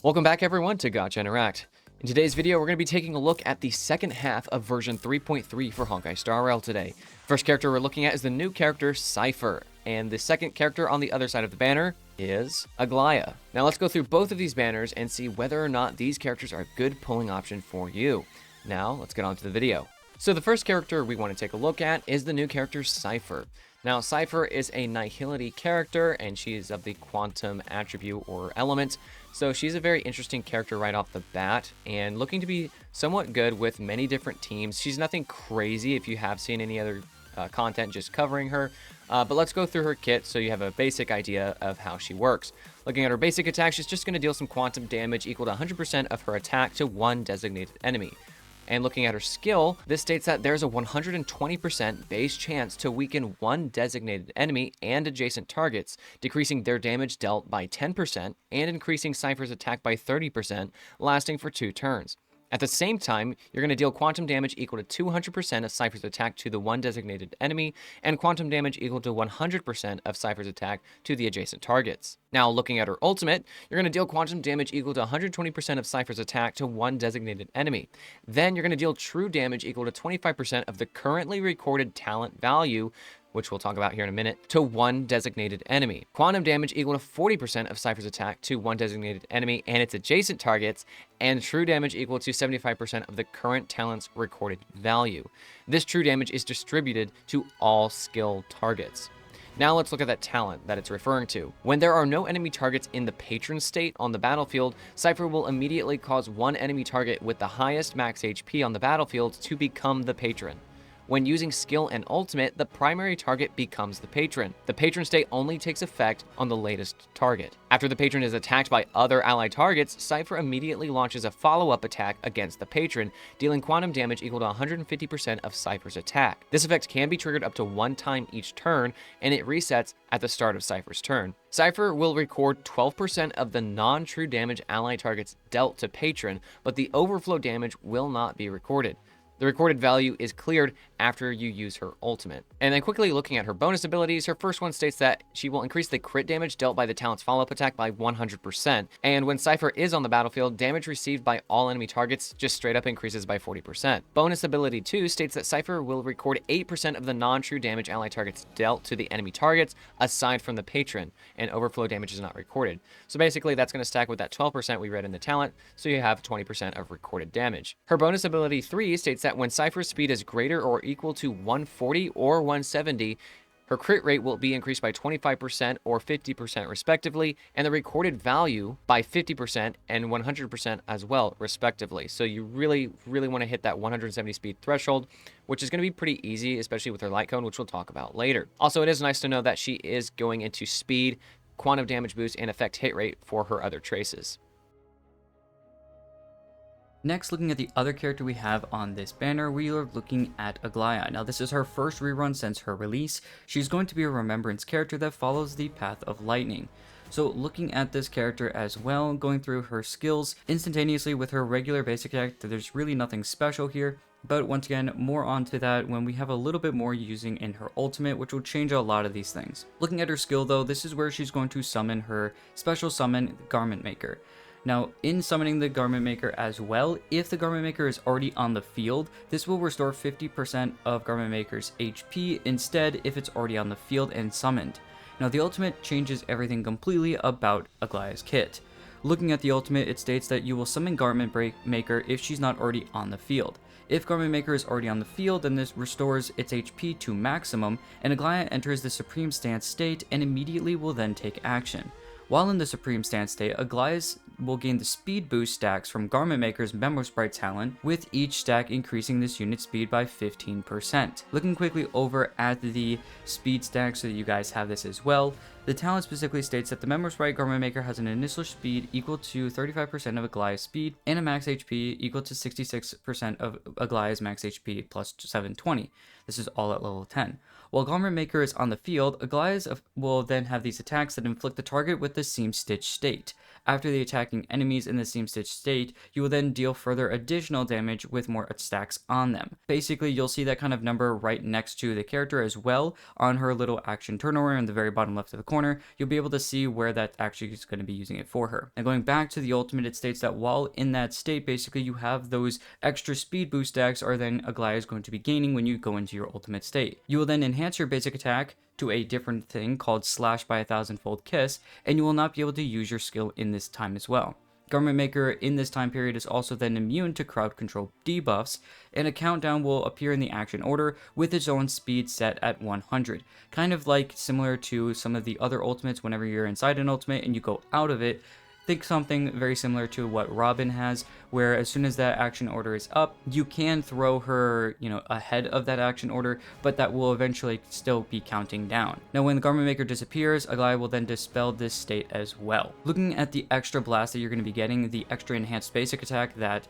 Welcome back everyone to Gotcha Interact. In today's video, we're going to be taking a look at the second half of version 3.3 for Honkai Star Rail today. First character we're looking at is the new character Cipher, and the second character on the other side of the banner is Aglaea. Now let's go through both of these banners and see whether or not these characters are a good pulling option for you. Now let's get on to the video. So the first character we want to take a look at is the new character Cipher. Now, Cipher is a Nihility character, and she is of the Quantum attribute or element, so she's a very interesting character right off the bat, and looking to be somewhat good with many different teams. She's nothing crazy if you have seen any other content just covering her, but let's go through her kit so you have a basic idea of how she works. Looking at her basic attack, she's just going to deal some quantum damage equal to 100% of her attack to one designated enemy. And looking at her skill, this states that there's a 120% base chance to weaken one designated enemy and adjacent targets, decreasing their damage dealt by 10% and increasing Cipher's attack by 30%, lasting for 2 turns. At the same time, you're going to deal quantum damage equal to 200% of Cipher's attack to the one designated enemy, and quantum damage equal to 100% of Cipher's attack to the adjacent targets. Now, looking at her ultimate, you're going to deal quantum damage equal to 120% of Cipher's attack to one designated enemy. Then you're going to deal true damage equal to 25% of the currently recorded talent value, which we'll talk about here in a minute, to one designated enemy. Quantum damage equal to 40% of Cipher's attack to one designated enemy and its adjacent targets, and true damage equal to 75% of the current talent's recorded value. This true damage is distributed to all skill targets. Now let's look at that talent that it's referring to. When there are no enemy targets in the patron state on the battlefield, Cipher will immediately cause one enemy target with the highest max HP on the battlefield to become the patron. When using skill and ultimate, the primary target becomes the patron. The patron state only takes effect on the latest target. After the patron is attacked by other allied targets, Cipher immediately launches a follow-up attack against the patron, dealing quantum damage equal to 150% of Cipher's attack. This effect can be triggered up to 1 time each turn, and it resets at the start of Cipher's turn. Cipher will record 12% of the non-true damage allied targets dealt to patron, but the overflow damage will not be recorded. The recorded value is cleared after you use her ultimate. And then quickly looking at her bonus abilities, her first one states that she will increase the crit damage dealt by the talent's follow-up attack by 100%. And when Cipher is on the battlefield, damage received by all enemy targets just straight up increases by 40%. Bonus ability 2 states that Cipher will record 8% of the non-true damage allied targets dealt to the enemy targets aside from the patron, and overflow damage is not recorded. So basically that's going to stack with that 12% we read in the talent, so you have 20% of recorded damage. Her bonus ability 3 states that when Cipher's speed is greater or equal to 140 or 170, her crit rate will be increased by 25% or 50% respectively, and the recorded value by 50% and 100% as well, respectively. So you really want to hit that 170 speed threshold, which is going to be pretty easy, especially with her light cone, which we'll talk about later. Also, it is nice to know that she is going into speed, quantum damage boost, and effect hit rate for her other traces. Next, looking at the other character we have on this banner, we are looking at Aglaea. Now, this is her first rerun since her release. She's going to be a remembrance character that follows the path of lightning. So looking at this character as well, going through her skills instantaneously with her regular basic attack, there's really nothing special here. But once again, more onto that when we have a little bit more using in her ultimate, which will change a lot of these things. Looking at her skill though, this is where she's going to summon her special summon, Garment Maker. Now, in summoning the Garment Maker as well, if the Garment Maker is already on the field, this will restore 50% of Garment Maker's HP instead if it's already on the field and summoned. Now, the ultimate changes everything completely about Aglaea's kit. Looking at the ultimate, it states that you will summon Garment Maker if she's not already on the field. If Garment Maker is already on the field, then this restores its HP to maximum, and Aglaea enters the Supreme Stance state and immediately will then take action. While in the Supreme Stance state, Aglaea will gain the speed boost stacks from Garment Maker's Memo Sprite talent, with each stack increasing this unit's speed by 15%. Looking quickly over at the speed stack so that you guys have this as well, the talent specifically states that the Memo Sprite Garment Maker has an initial speed equal to 35% of Aglaea's speed and a max HP equal to 66% of Aglaea's max HP plus 720. This is all at level 10. While Garment Maker is on the field, Aglaea's will then have these attacks that inflict the target with the Seam Stitch state. after the attacking enemies in the Steam Stitch state, you will then deal further additional damage with more stacks on them. Basically, you'll see that kind of number right next to the character as well on her little action turnover in the very bottom left of the corner. You'll be able to see where that actually is going to be using it for her. And going back to the ultimate, it states that while in that state, basically you have those extra speed boost stacks are then Aglaea is going to be gaining when you go into your ultimate state. You will then enhance your basic attack to a different thing called Slash by a Thousandfold Kiss, and you will not be able to use your skill in this time as well. Garment Maker in this time period is also then immune to crowd control debuffs, and a countdown will appear in the action order with its own speed set at 100. Kind of like similar to some of the other ultimates. Whenever you're inside an ultimate and you go out of it, think something very similar to what Robin has, where as soon as that action order is up, you can throw her, ahead of that action order, but that will eventually still be counting down. Now, when the Garment Maker disappears, Aglaea will then dispel this state as well. Looking at the extra blast that you're going to be getting, the extra enhanced basic attack that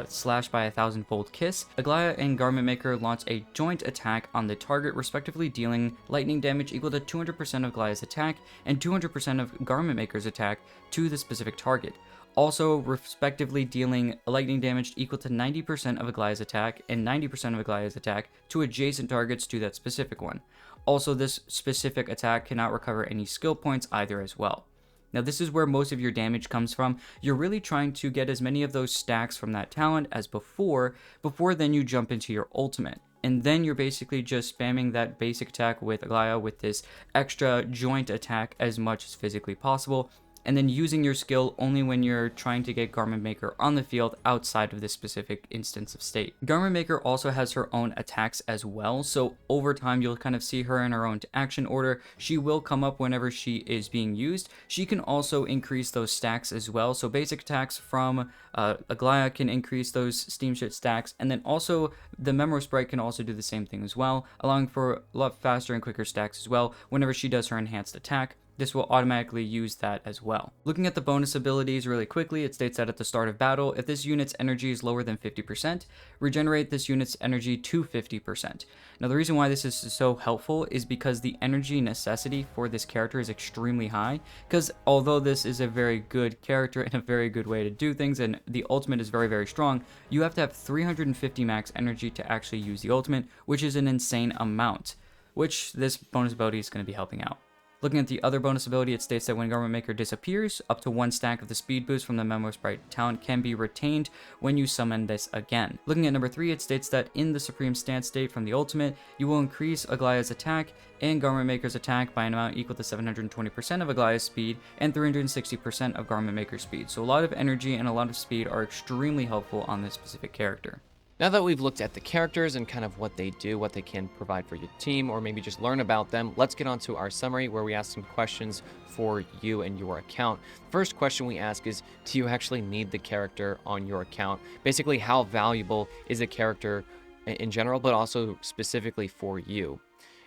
Slash by a Thousandfold Kiss, Aglaea and Garment Maker launch a joint attack on the target, respectively dealing lightning damage equal to 200% of Aglaea's attack and 200% of Garment Maker's attack to the specific target. Also, respectively dealing lightning damage equal to 90% of Aglaea's attack and 90% of Aglaea's attack to adjacent targets to that specific one. Also, this specific attack cannot recover any skill points either as well. Now, this is where most of your damage comes from. You're really trying to get as many of those stacks from that talent as before then you jump into your ultimate. And then you're basically just spamming that basic attack with Aglaea with this extra joint attack as much as physically possible, and then using your skill only when you're trying to get Garment Maker on the field outside of this specific instance of state. Garment Maker also has her own attacks as well, so over time you'll kind of see her in her own action order. She will come up whenever she is being used. She can also increase those stacks as well, so basic attacks from Aglaea can increase those Steam Shit stacks, and then also the Memo Sprite can also do the same thing as well, allowing for a lot faster and quicker stacks as well whenever she does her enhanced attack. This will automatically use that as well. Looking at the bonus abilities really quickly, it states that at the start of battle, if this unit's energy is lower than 50%, regenerate this unit's energy to 50%. Now, the reason why this is so helpful is because the energy necessity for this character is extremely high, because although this is a very good character and a very good way to do things, and the ultimate is very, very strong, you have to have 350 max energy to actually use the ultimate, which is an insane amount, which this bonus ability is going to be helping out. Looking at the other bonus ability, it states that when Garment Maker disappears, up to 1 stack of the speed boost from the Memo Sprite talent can be retained when you summon this again. Looking at number 3, it states that in the Supreme Stance state from the ultimate, you will increase Aglaea's attack and Garment Maker's attack by an amount equal to 720% of Aglaea's speed and 360% of Garment Maker's speed. So a lot of energy and a lot of speed are extremely helpful on this specific character. Now that we've looked at the characters and kind of what they do, what they can provide for your team, or maybe just learn about them, let's get on to our summary where we ask some questions for you and your account. First question we ask is, do you actually need the character on your account? Basically, how valuable is a character in general, but also specifically for you?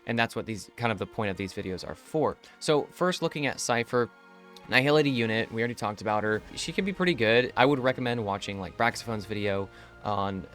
And that's what these kind of the point of these videos are for. So first, looking at Cipher, Nihility unit, we already talked about her. She can be pretty good. I would recommend watching like Braxophone's video on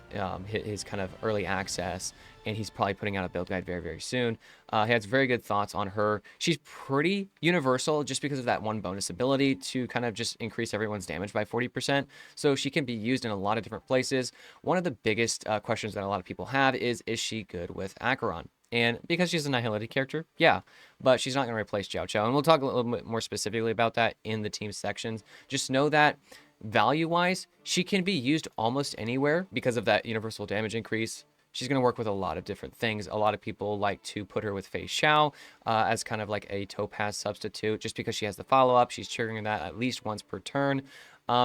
his kind of early access, and he's probably putting out a build guide very, very soon. He has very good thoughts on her. She's pretty universal just because of that one bonus ability to kind of just increase everyone's damage by 40%. So she can be used in a lot of different places. One of the biggest questions that a lot of people have is she good with Acheron? And because she's a Nihility character, yeah, but she's not going to replace Jiao Chao. And we'll talk a little bit more specifically about that in the team sections. Just know that value-wise, she can be used almost anywhere because of that universal damage increase. She's going to work with a lot of different things. A lot of people like to put her with Fei Xiao as kind of like a Topaz substitute, just because she has the follow-up. She's triggering that at least once per turn.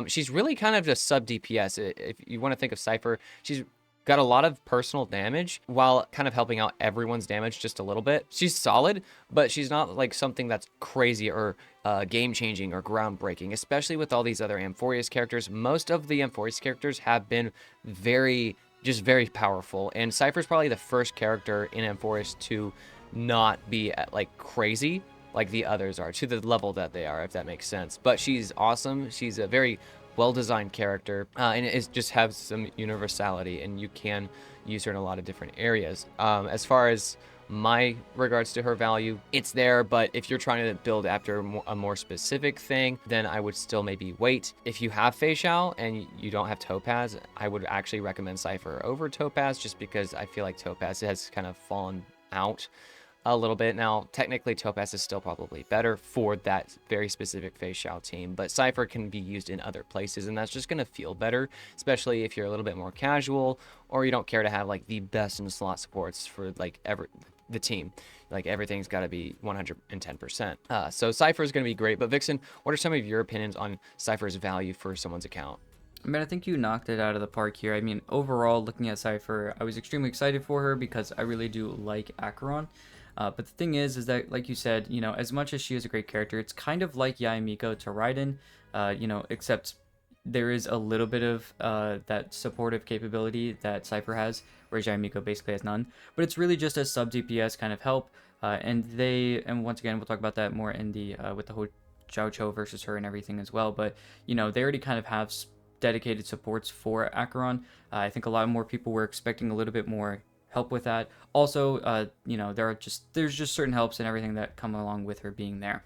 She's really kind of just sub-DPS. If you want to think of Cipher, she's got a lot of personal damage while kind of helping out everyone's damage just a little bit. She's solid, but she's not like something that's crazy or game-changing or groundbreaking, especially with all these other Amphorius characters. Most of the Amphorius characters have been very powerful, and Cypher's probably the first character in Amphorius to not be like crazy like the others are, to the level that they are, if that makes sense. But she's awesome. She's a very well-designed character, and it just has some universality, and you can use her in a lot of different areas. As far as my regards to her value. It's there, but if you're trying to build after a more specific thing, then I would still maybe wait. If you have Facial and you don't have Topaz, I would actually recommend Cipher over Topaz, just because I feel like Topaz has kind of fallen out a little bit. Now, technically, Topaz is still probably better for that very specific Facial team, but Cipher can be used in other places, and that's just going to feel better, especially if you're a little bit more casual, or you don't care to have like the best in slot supports for like the team. Like everything's got to be 110%. So Cipher is going to be great, but Vixen, what are some of your opinions on Cipher's value for someone's account? I mean, I think you knocked it out of the park here. I mean, overall, looking at Cipher, I was extremely excited for her because I really do like Acheron. But the thing is that, like you said, you know, as much as she is a great character, it's kind of like Yaemiko to Raiden, you know, except there is a little bit of that supportive capability that Cipher has, whereas Yaemiko basically has none. But it's really just a sub DPS kind of help. And once again, we'll talk about that more in the with the whole Zhao Cho versus her and everything as well. But, you know, they already kind of have dedicated supports for Acheron. I think a lot more people were expecting a little bit more help with that. Also, you know, there's just certain helps and everything that come along with her being there.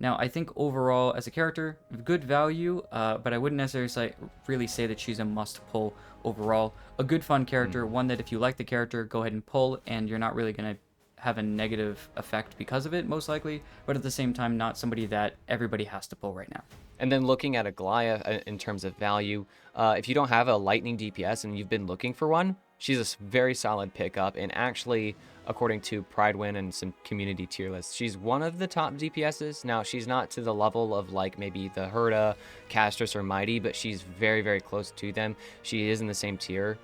Now, I think overall as a character, good value, but I wouldn't necessarily really say that she's a must pull overall. A good fun character, one that if you like the character, go ahead and pull, and you're not really gonna have a negative effect because of it, most likely, but at the same time, not somebody that everybody has to pull right now. And then looking at Aglaea in terms of value, if you don't have a lightning DPS and you've been looking for one, she's a very solid pickup. And actually, according to Pridewin and some community tier lists, she's one of the top DPSs. Now, she's not to the level of like maybe the Herta, Castrus, or Mighty, but she's very, very close to them. She is in the same tier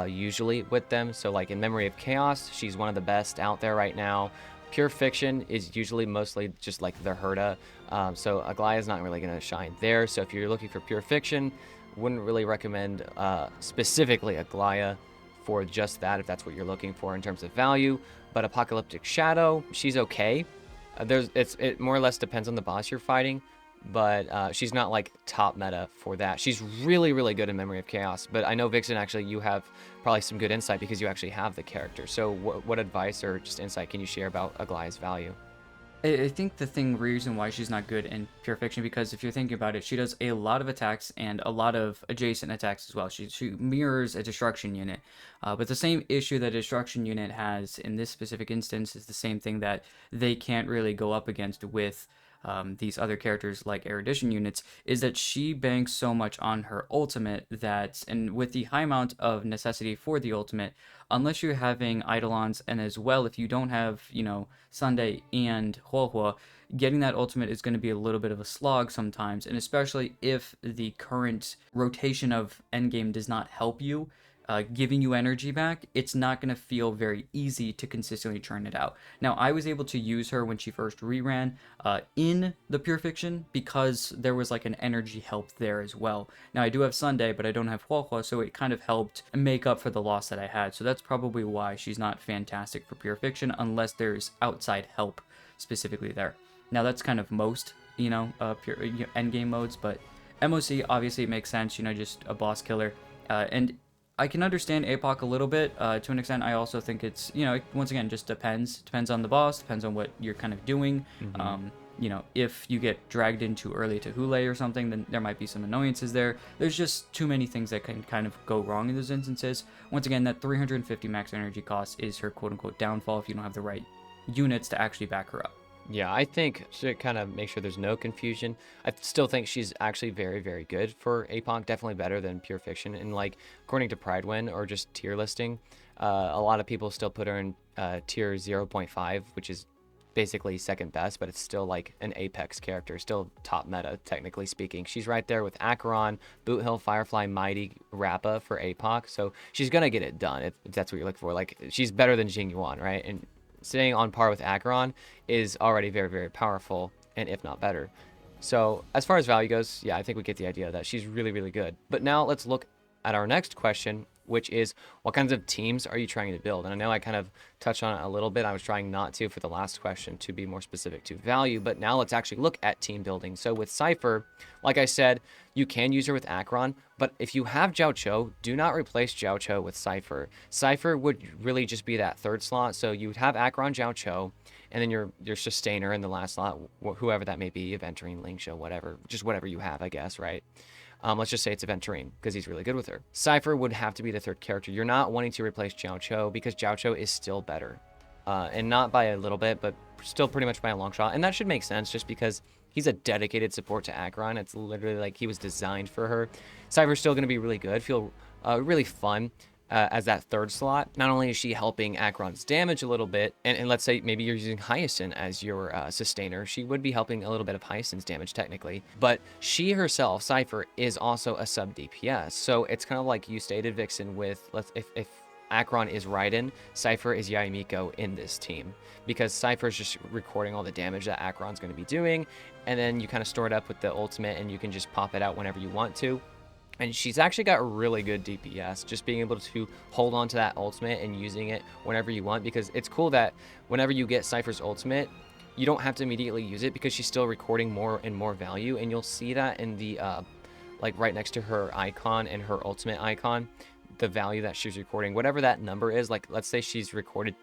usually with them. So like in Memory of Chaos, she's one of the best out there right now. Pure Fiction is usually mostly just like the Herta. So Aglaea is not really going to shine there. So if you're looking for Pure Fiction, wouldn't really recommend specifically Aglaea for just that, if that's what you're looking for in terms of value. But Apocalyptic Shadow, she's okay. It more or less depends on the boss you're fighting, but she's not like top meta for that. She's really, really good in Memory of Chaos, but I know Vixen, actually, you have probably some good insight because you actually have the character. So what advice or just insight can you share about Aglaea's value? I think the reason why she's not good in Pure Fiction, because if you're thinking about it, she does a lot of attacks and a lot of adjacent attacks as well. She mirrors a Destruction unit. But the same issue that a Destruction unit has in this specific instance is the same thing that they can't really go up against with these other characters like Erudition units, is that she banks so much on her ultimate that, and with the high amount of necessity for the ultimate, unless you're having Eidolons, and as well if you don't have, you know, Sunday and Huohuo, getting that ultimate is going to be a little bit of a slog sometimes, and especially if the current rotation of endgame does not help you, giving you energy back, it's not going to feel very easy to consistently churn it out. Now, I was able to use her when she first reran in the Pure Fiction because there was like an energy help there as well. Now, I do have Sunday, but I don't have Huohuo, so it kind of helped make up for the loss that I had. So that's probably why she's not fantastic for Pure Fiction unless there's outside help specifically there. Now, that's kind of most, you know, pure endgame modes, but MOC, obviously it makes sense, you know, just a boss killer. And I can understand APOC a little bit to an extent. I also think it's, you know, once again, just depends on the boss, depends on what you're kind of doing. You know, if you get dragged in too early to Hule or something, then there might be some annoyances there. There's just too many things that can kind of go wrong in those instances. Once again, that 350 max energy cost is her quote-unquote downfall if you don't have the right units to actually back her up. Yeah, I think to kind of make sure there's no confusion, I still think she's actually very, very good for APOC, definitely better than Pure Fiction. And like, according to Pridewin or just tier listing, a lot of people still put her in tier 0.5, which is basically second best, but it's still like an Apex character, still top meta, technically speaking. She's right there with Acheron, Boot Hill, Firefly, Mighty, Rappa for APOC, so she's gonna get it done if that's what you're looking for. Like, she's better than Jing Yuan, right? And staying on par with Acheron is already very, very powerful, and if not better. So as far as value goes, yeah, I think we get the idea that she's really, really good. But now let's look at our next question. which is what kinds of teams are you trying to build? And I know I kind of touched on it a little bit. I was trying not to for the last question to be more specific to value, but now let's actually look at team building. So with Cipher, like I said, you can use her with Akron, but if you have Jiao Cho, do not replace Jiao Cho with Cipher. Cipher would really just be that third slot. So you would have Akron, Jiao Cho, and then your sustainer in the last slot, whoever that may be, Aventurine, Lingsha, whatever, just whatever you have, I guess, right? Let's just say it's Aventurine because he's really good with her. Cipher would have to be the third character. You're not wanting to replace Jiao Cho because Jiao Cho is still better. And not by a little bit, but still pretty much by a long shot. And that should make sense just because he's a dedicated support to Akron. It's literally like he was designed for her. Cypher's still going to be really good, feel really fun. As that third slot. Not only is she helping Akron's damage a little bit, and let's say maybe you're using Hyacinth as your sustainer, she would be helping a little bit of Hyacinth's damage technically, but she herself, Cipher, is also a sub DPS. So it's kind of like you stated, Vixen, with if Akron is Raiden, Cipher is Yaimiko in this team, because Cypher's just recording all the damage that Akron's going to be doing, and then you kind of store it up with the ultimate and you can just pop it out whenever you want to. And she's actually got really good DPS, just being able to hold on to that ultimate and using it whenever you want, because it's cool that whenever you get Cypher's ultimate, you don't have to immediately use it because she's still recording more and more value, and you'll see that in the, like right next to her icon and her ultimate icon, the value that she's recording, whatever that number is, like let's say she's recorded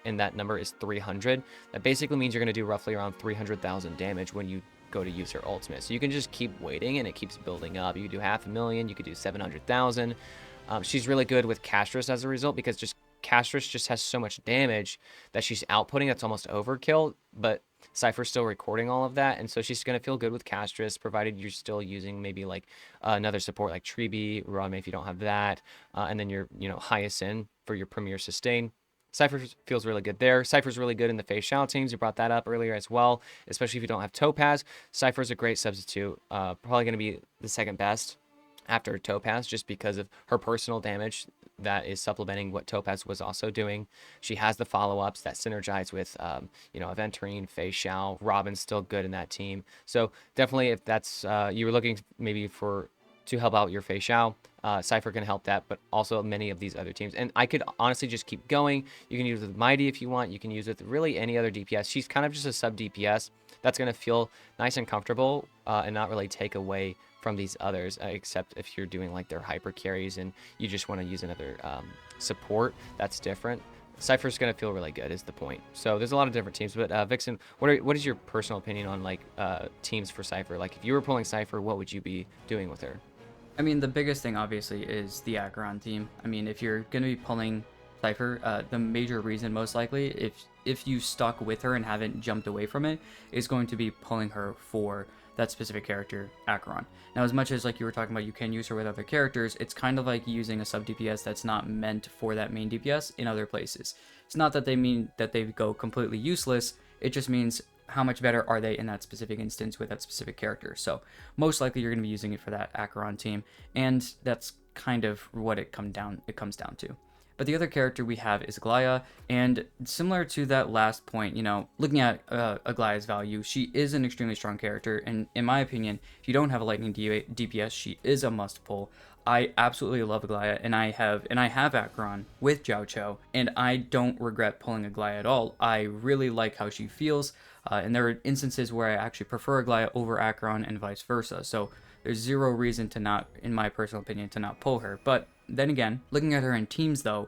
and that number is 300, that basically means you're going to do roughly around 300,000 damage when you go to use her ultimate. So you can just keep waiting and it keeps building up. You could do 500,000, you could do 700,000. She's really good with Castress as a result, because just Castress just has so much damage that she's outputting that's almost overkill, but Cypher's still recording all of that, and so she's going to feel good with Castress, provided you're still using maybe like another support like Tribi, Rame if you don't have that, and then your Hyacinth for your premier sustain. Cipher feels really good there. Cypher's really good in the Fei Xiao teams. You brought that up earlier as well, especially if you don't have Topaz. Cypher's a great substitute. Probably going to be the second best after Topaz, just because of her personal damage that is supplementing what Topaz was also doing. She has the follow-ups that synergize with, Aventurine, Fei Xiao. Robin's still good in that team. So definitely, if that's you were looking maybe to help out your Fei Xiao, Cipher can help that, but also many of these other teams. And I could honestly just keep going. You can use it with Mighty if you want. You can use it with really any other DPS. She's kind of just a sub DPS that's going to feel nice and comfortable and not really take away from these others, except if you're doing like their hyper carries and you just want to use another support. That's different. Cypher's going to feel really good is the point. So there's a lot of different teams, but Vixen, what is your personal opinion on like teams for Cipher? Like if you were pulling Cipher, what would you be doing with her? I mean, the biggest thing obviously is the Akron team. I mean, if you're going to be pulling Cipher, the major reason most likely, if you stuck with her and haven't jumped away from it, is going to be pulling her for that specific character, Akron. Now, as much as like you were talking about, you can use her with other characters, it's kind of like using a sub DPS that's not meant for that main DPS in other places. It's not that they mean that they go completely useless, it just means how much better are they in that specific instance with that specific character. So most likely you're going to be using it for that Akron team, and that's kind of what it comes down to. But the other character we have is Aglaea, and similar to that last point, looking at Aglaea's value, she is an extremely strong character, and in my opinion, if you don't have a lightning DPS, she is a must pull. I absolutely love Aglaea, and I have Akron with Jiao Cho, and I don't regret pulling Aglaea at all. I really like how she feels, and there are instances where I actually prefer Aglaea over Akron and vice versa. So there's zero reason to not, in my personal opinion, to not pull her. But then again, looking at her in teams though,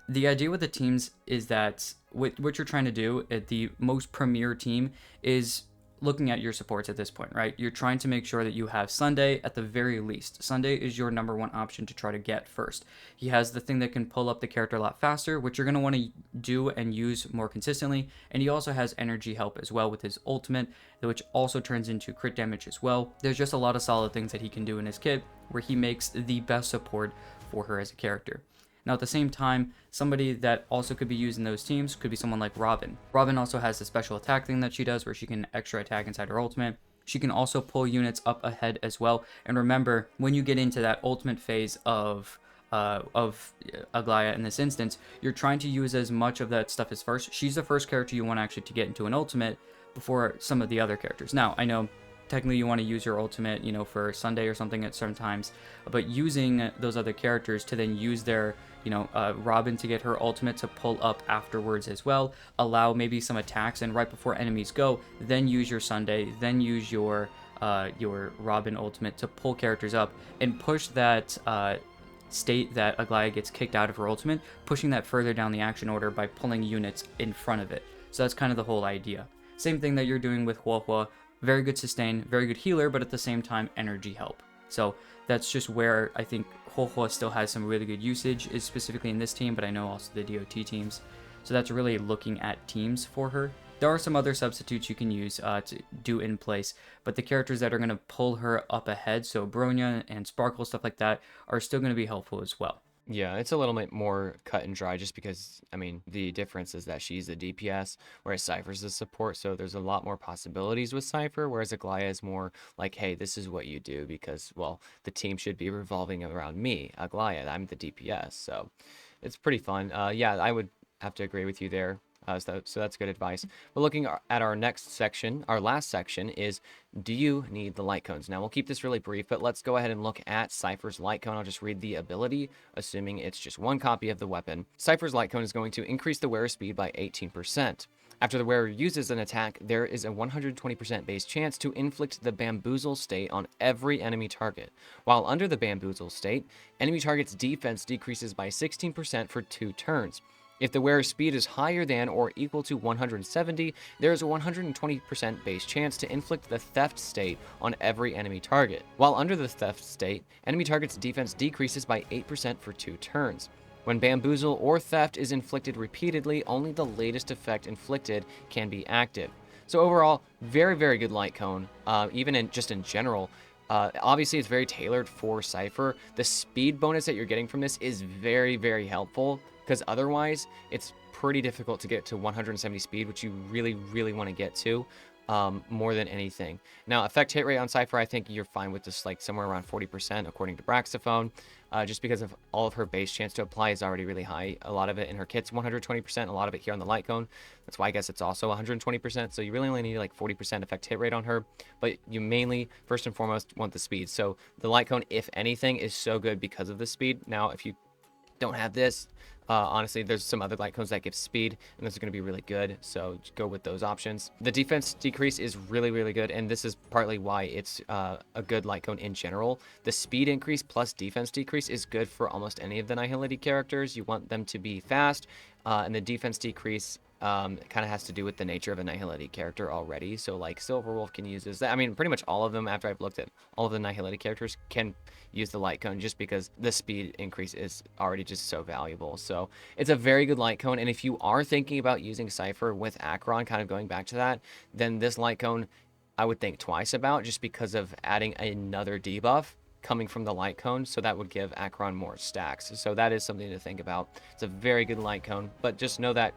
the idea with the teams is that what you're trying to do at the most premier team is looking at your supports at this point, right? You're trying to make sure that you have Sunday at the very least. Sunday is your number one option to try to get first. He has the thing that can pull up the character a lot faster, which you're going to want to do and use more consistently. And he also has energy help as well with his ultimate, which also turns into crit damage as well. There's just a lot of solid things that he can do in his kit where he makes the best support for her as a character. Now, at the same time, somebody that also could be used in those teams could be someone like Robin. Robin also has the special attack thing that she does where she can extra attack inside her ultimate. She can also pull units up ahead as well. And remember, when you get into that ultimate phase of Aglaea in this instance, you're trying to use as much of that stuff as first. She's the first character you want actually to get into an ultimate before some of the other characters. Now, I know technically you want to use your ultimate, you know, for Sunday or something at certain times, but using those other characters to then use their, you know, Robin to get her ultimate to pull up afterwards as well, allow maybe some attacks, and right before enemies go, then use your Sunday, then use your Robin ultimate to pull characters up and push that state that Aglaea gets kicked out of her ultimate, pushing that further down the action order by pulling units in front of it. So that's kind of the whole idea. Same thing that you're doing with Huohua. Very good sustain, very good healer, but at the same time, energy help. So that's just where I think Huohua still has some really good usage, is specifically in this team, but I know also the DOT teams. So that's really looking at teams for her. There are some other substitutes you can use to do in place, but the characters that are going to pull her up ahead, so Bronya and Sparkle, stuff like that, are still going to be helpful as well. Yeah, it's a little bit more cut and dry just because, I mean, the difference is that she's a DPS, whereas Cypher's a support, so there's a lot more possibilities with Cypher, whereas Aglaea is more like, hey, this is what you do because, well, the team should be revolving around me, Aglaea. I'm the DPS, so it's pretty fun. Yeah, I would have to agree with you there. So that's good advice. But looking at our next section, our last section is, do you need the light cones? Now, we'll keep this really brief, but let's go ahead and look at Cypher's light cone. I'll just read the ability, assuming it's just one copy of the weapon. Cypher's light cone is going to increase the wearer's speed by 18%. After the wearer uses an attack, there is a 120% base chance to inflict the bamboozle state on every enemy target. While under the bamboozle state, enemy target's defense decreases by 16% for 2 turns. If the wearer's speed is higher than or equal to 170, there is a 120% base chance to inflict the theft state on every enemy target. While under the theft state, enemy target's defense decreases by 8% for 2 turns. When bamboozle or theft is inflicted repeatedly, only the latest effect inflicted can be active. So overall, very, very good light cone, even in general. Obviously, it's very tailored for Cypher. The speed bonus that you're getting from this is very, very helpful, because otherwise, it's pretty difficult to get to 170 speed, which you really, really want to get to, more than anything. Now, effect hit rate on Cypher, I think you're fine with this, like somewhere around 40%, according to Braxophone, just because of all of her base chance to apply is already really high. A lot of it in her kit's 120%, a lot of it here on the light cone. That's why I guess it's also 120%. So you really only need like 40% effect hit rate on her, but you mainly, first and foremost, want the speed. So the light cone, if anything, is so good because of the speed. Now, if you don't have this, honestly, there's some other light cones that give speed, and those are going to be really good, so go with those options. The defense decrease is really, really good, and this is partly why it's a good light cone in general. The speed increase plus defense decrease is good for almost any of the Nihility characters. You want them to be fast, and the defense decrease kind of has to do with the nature of a Nihility character already. So like Silverwolf can use this. I mean, pretty much all of them, after I've looked at all of the Nihility characters, can use the light cone just because the speed increase is already just so valuable. So it's a very good light cone. And if you are thinking about using Cypher with Acheron, kind of going back to that, then this light cone I would think twice about, just because of adding another debuff coming from the light cone, so that would give Acheron more stacks. So that is something to think about. It's a very good light cone, but just know that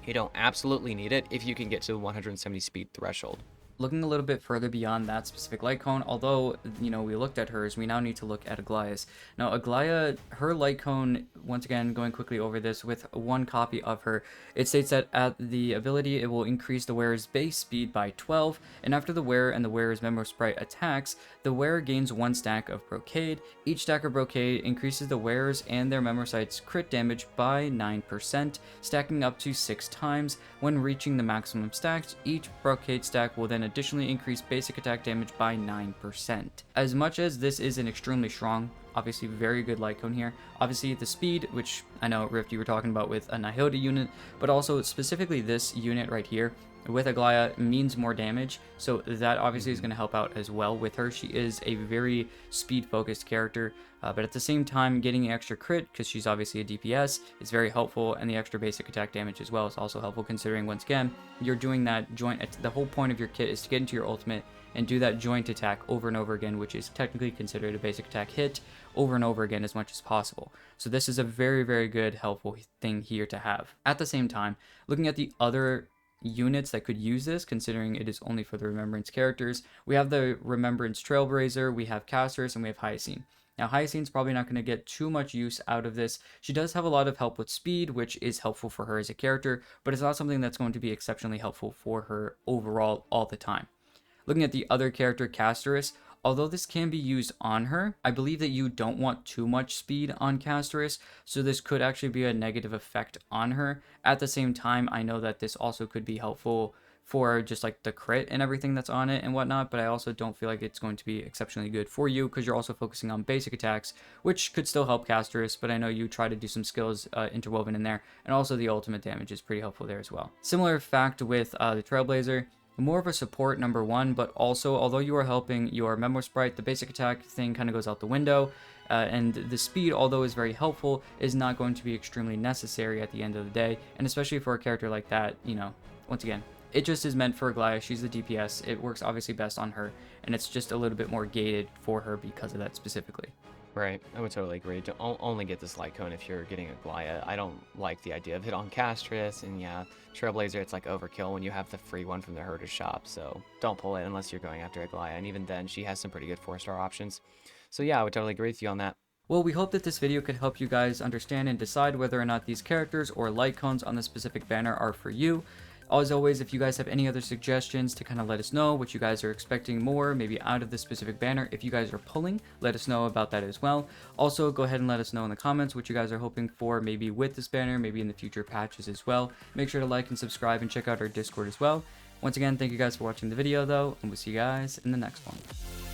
you don't absolutely need it if you can get to the 170 speed threshold. Looking a little bit further beyond that specific light cone, although, you know, we looked at hers, we now need to look at Aglaea's. Now, Aglaea, her light cone, once again, going quickly over this, with one copy of her, it states that at the ability, it will increase the wearer's base speed by 12, and after the wearer and the wearer's Memo Sprite attacks, the wearer gains 1 stack of Brocade. Each stack of Brocade increases the wearer's and their Memo Sprite's crit damage by 9%, stacking up to 6 times. When reaching the maximum stacks, each Brocade stack will then additionally increase basic attack damage by 9%. As much as this is an extremely strong, obviously very good light cone here, obviously the speed, which I know Rift you were talking about with a Nihility unit, but also specifically this unit right here with Aglaea means more damage, so that obviously is going to help out as well with her. She is a very speed focused character, but at the same time getting extra crit, because she's obviously a DPS, is very helpful, and the extra basic attack damage as well is also helpful, considering once again you're doing that joint. The whole point of your kit is to get into your ultimate and do that joint attack over and over again, which is technically considered a basic attack hit, over and over again as much as possible. So this is a very, very good helpful thing here to have. At the same time, looking at the other units that could use this, considering it is only for the Remembrance characters, we have the Remembrance Trailblazer, we have Casters, and we have Hyacinth. Now, Hyacinth's probably not going to get too much use out of this. She does have a lot of help with speed, which is helpful for her as a character, but it's not something that's going to be exceptionally helpful for her overall all the time. Looking at the other character, Casterus, although this can be used on her, I believe that you don't want too much speed on Casterus, so this could actually be a negative effect on her. At the same time, I know that this also could be helpful for just like the crit and everything that's on it and whatnot, but I also don't feel like it's going to be exceptionally good for you because you're also focusing on basic attacks, which could still help Casterus, but I know you try to do some skills interwoven in there, and also the ultimate damage is pretty helpful there as well. Similar fact with the Trailblazer, more of a support number one, but also although you are helping your Memo Sprite, the basic attack thing kind of goes out the window, and the speed, although is very helpful, is not going to be extremely necessary at the end of the day, and especially for a character like that, you know, once again, it just is meant for Aglaea. She's the DPS. It works obviously best on her, and it's just a little bit more gated for her because of that specifically. Right, I would totally agree. Only get this light cone if you're getting Aglaea. I don't like the idea of it on Castress, and yeah, Trailblazer, it's like overkill when you have the free one from the Herder's shop, so don't pull it unless you're going after Aglaea, and even then, she has some pretty good 4-star options. So yeah, I would totally agree with you on that. Well, we hope that this video could help you guys understand and decide whether or not these characters or light cones on the specific banner are for you. As always, if you guys have any other suggestions to kind of let us know what you guys are expecting more, maybe out of this specific banner, if you guys are pulling, let us know about that as well. Also, go ahead and let us know in the comments what you guys are hoping for, maybe with this banner, maybe in the future patches as well. Make sure to like and subscribe and check out our Discord as well. Once again, thank you guys for watching the video though, and we'll see you guys in the next one.